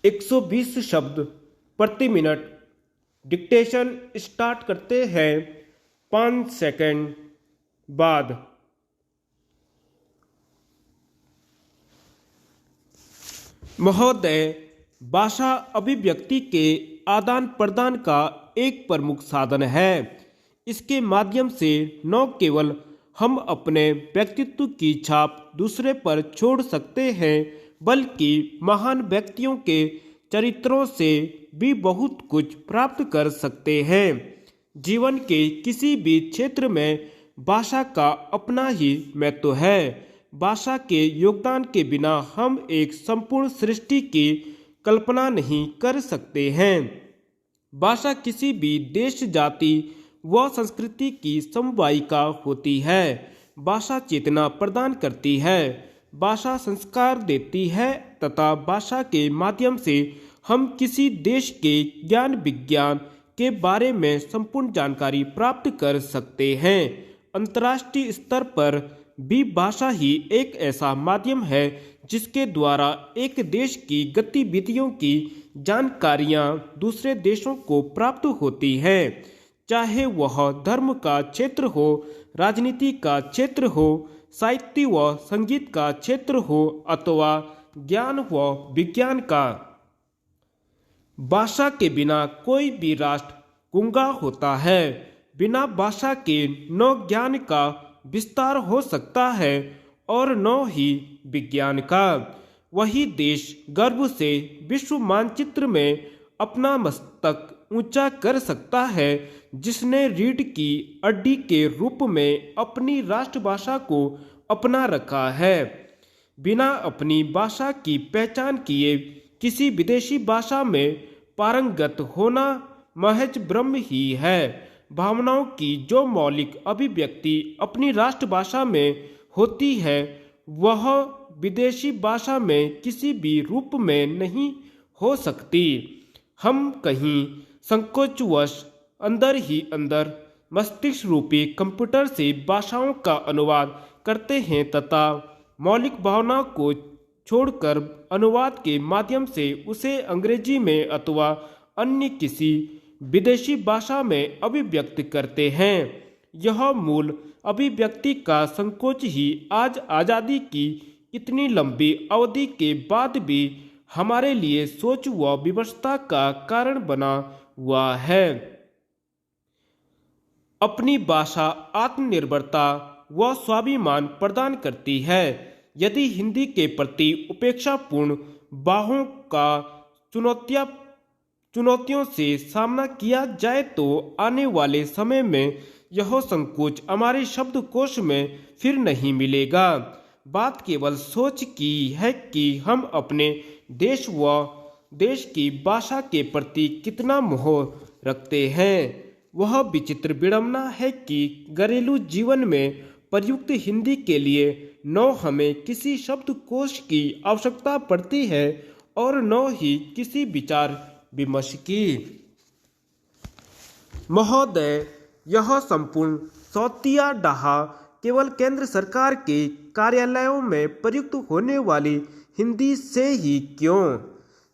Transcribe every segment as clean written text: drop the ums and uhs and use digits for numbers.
120 शब्द प्रति minute. Dictation start करते हैं 5 सेकंड बाद। महोदय, भाषा अभिव्यक्ति के आदान प्रदान का एक प्रमुख साधन है। इसके माध्यम से न केवल हम अपने व्यक्तित्व की छाप दूसरे पर छोड़ सकते हैं, बल्कि महान व्यक्तियों के चरित्रों से भी बहुत कुछ प्राप्त कर सकते हैं। जीवन के किसी भी क्षेत्र में भाषा का अपना ही महत्व है। भाषा के योगदान के बिना हम एक संपूर्ण सृष्टि की कल्पना नहीं कर सकते हैं। भाषा किसी भी देश, जाति व संस्कृति की समवायिका होती है। भाषा चेतना प्रदान करती है, भाषा संस्कार देती है तथा भाषा के माध्यम से हम किसी देश के ज्ञान विज्ञान के बारे में संपूर्ण जानकारी प्राप्त कर सकते हैं। अंतर्राष्ट्रीय स्तर पर भी भाषा ही एक ऐसा माध्यम है जिसके द्वारा एक देश की गतिविधियों की जानकारियां दूसरे देशों को प्राप्त होती है, चाहे वह धर्म का क्षेत्र हो, राजनीति का क्षेत्र हो, साहित्य व संगीत का क्षेत्र हो अथवा ज्ञान व विज्ञान का। भाषा के बिना कोई भी राष्ट्र गूंगा होता है। बिना भाषा के न ज्ञान का विस्तार हो सकता है और न ही विज्ञान का। वही देश गर्व से विश्व मानचित्र में अपना मस्तक ऊंचा कर सकता है जिसने रीढ़ की हड्डी के रूप में अपनी राष्ट्रभाषा को अपना रखा है। बिना अपनी भाषा की पहचान किए किसी विदेशी भाषा में पारंगत होना महज भ्रम ही है। भावनाओं की जो मौलिक अभिव्यक्ति अपनी राष्ट्रभाषा में होती है, वह विदेशी भाषा में किसी भी रूप में नहीं हो सकती। हम कहीं संकोचवश अंदर ही अंदर मस्तिष्क रूपी कंप्यूटर से भाषाओं का अनुवाद करते हैं तथा मौलिक भावनाओं को छोड़कर अनुवाद के माध्यम से उसे अंग्रेजी में अथवा अन्य किसी विदेशी भाषा में अभिव्यक्त करते हैं। यह मूल अभिव्यक्ति का संकोच ही आज आज़ादी की इतनी लंबी अवधि के बाद भी हमारे लिए सोच व विवशता का कारण बना हुआ है। अपनी भाषा आत्मनिर्भरता व स्वाभिमान प्रदान करती है। यदि हिंदी के प्रति उपेक्षापूर्ण बाहों का चुनौतियों से सामना किया जाए तो आने वाले समय में यह संकोच हमारे शब्दकोश में फिर नहीं मिलेगा। बात केवल सोच की है कि हम अपने देश व देश की भाषा के प्रति कितना मोह रखते हैं। वह विचित्र विडंबना है कि घरेलू जीवन में प्रयुक्त हिंदी के लिए न हमें किसी शब्दकोश की आवश्यकता पड़ती है और न ही किसी विचार विमर्श की। महोदय, यह संपूर्ण सौतिया डाहा केवल केंद्र सरकार के कार्यालयों में प्रयुक्त होने वाली हिंदी से ही क्यों?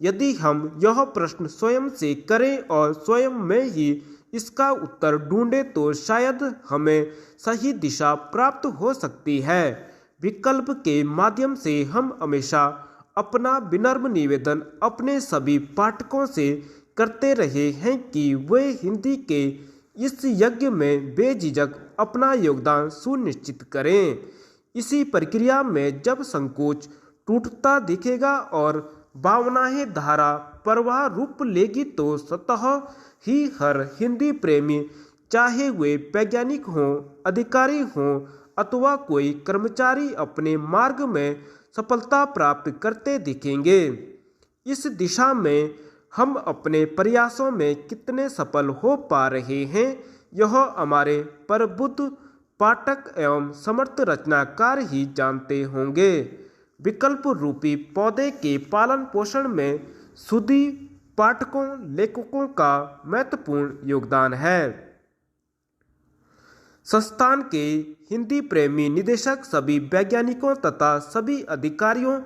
यदि हम यह प्रश्न स्वयं से करें और स्वयं में ही इसका उत्तर ढूंढें तो शायद हमें सही दिशा प्राप्त हो सकती है। विकल्प के माध्यम से हम हमेशा अपना विनम्र निवेदन अपने सभी पाठकों से करते रहे हैं कि वे हिंदी के इस यज्ञ में बेझिझक अपना योगदान सुनिश्चित करें। इसी प्रक्रिया में जब संकोच टूटता दिखेगा और भावनाएं धारा प्रवाह रूप लेगी तो स्वतः ही हर हिंदी प्रेमी, चाहे वे वैज्ञानिक हों, अधिकारी हों अथवा कोई कर्मचारी, अपने मार्ग में सफलता प्राप्त करते दिखेंगे। इस दिशा में हम अपने प्रयासों में कितने सफल हो पा रहे हैं, यह हमारे प्रबुद्ध पाठक एवं समर्थ रचनाकार ही जानते होंगे। विकल्प रूपी पौधे के पालन पोषण में सुधी पाठकों, लेखकों का महत्वपूर्ण योगदान है। संस्थान के हिंदी प्रेमी निदेशक सभी वैज्ञानिकों तथा सभी अधिकारियों,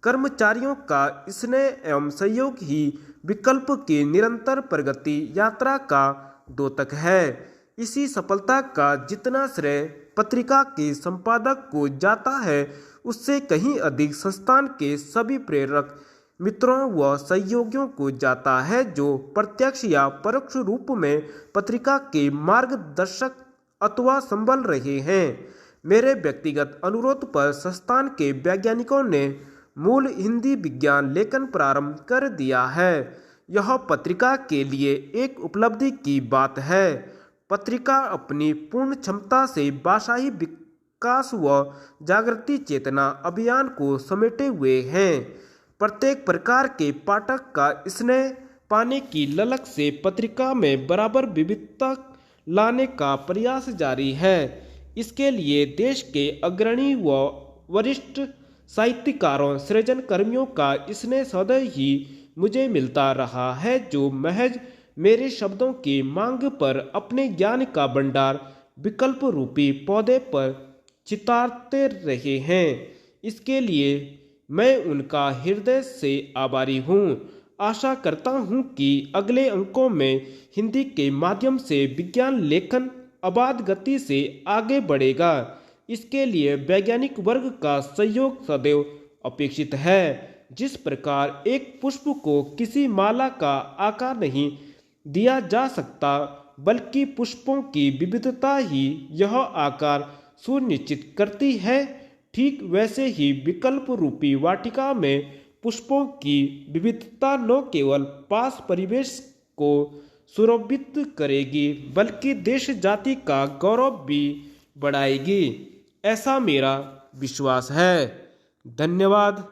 कर्मचारियों का स्नेह एवं सहयोग ही विकल्प की निरंतर प्रगति यात्रा का द्योतक है। इसी सफलता का जितना श्रेय पत्रिका के संपादक को जाता है, उससे कहीं अधिक संस्थान के सभी प्रेरक मित्रों व सहयोगियों को जाता है, जो प्रत्यक्ष या परोक्ष रूप में पत्रिका के मार्गदर्शक अथवा संबल रहे हैं। मेरे व्यक्तिगत अनुरोध पर संस्थान के वैज्ञानिकों ने मूल हिंदी विज्ञान लेखन प्रारंभ कर दिया है। यह पत्रिका के लिए एक उपलब्धि की बात है। पत्रिका अपनी पूर्ण क्षमता से भाषाई विकास व जागृति चेतना अभियान को समेटे हुए हैं। प्रत्येक प्रकार के पाठक का स्नेह पाने की ललक से पत्रिका में बराबर विविधता लाने का प्रयास जारी है। इसके लिए देश के अग्रणी व वरिष्ठ साहित्यकारों सृजन कर्मियों का स्नेह सदैव ही मुझे मिलता रहा है, जो महज मेरे शब्दों की मांग पर अपने ज्ञान का भंडार विकल्प रूपी पौधे पर चितारते रहे हैं। इसके लिए मैं उनका हृदय से आभारी हूँ। आशा करता हूँ कि अगले अंकों में हिंदी के माध्यम से विज्ञान लेखन अबाध गति से आगे बढ़ेगा। इसके लिए वैज्ञानिक वर्ग का सहयोग सदैव अपेक्षित है। जिस प्रकार एक पुष्प को किसी माला का आकार नहीं दिया जा सकता, बल्कि पुष्पों की विविधता ही यह आकार सुनिश्चित करती है, ठीक वैसे ही विकल्प रूपी वाटिका में पुष्पों की विविधता न केवल पास परिवेश को सुरभित करेगी, बल्कि देश जाति का गौरव भी बढ़ाएगी। ऐसा मेरा विश्वास है। धन्यवाद।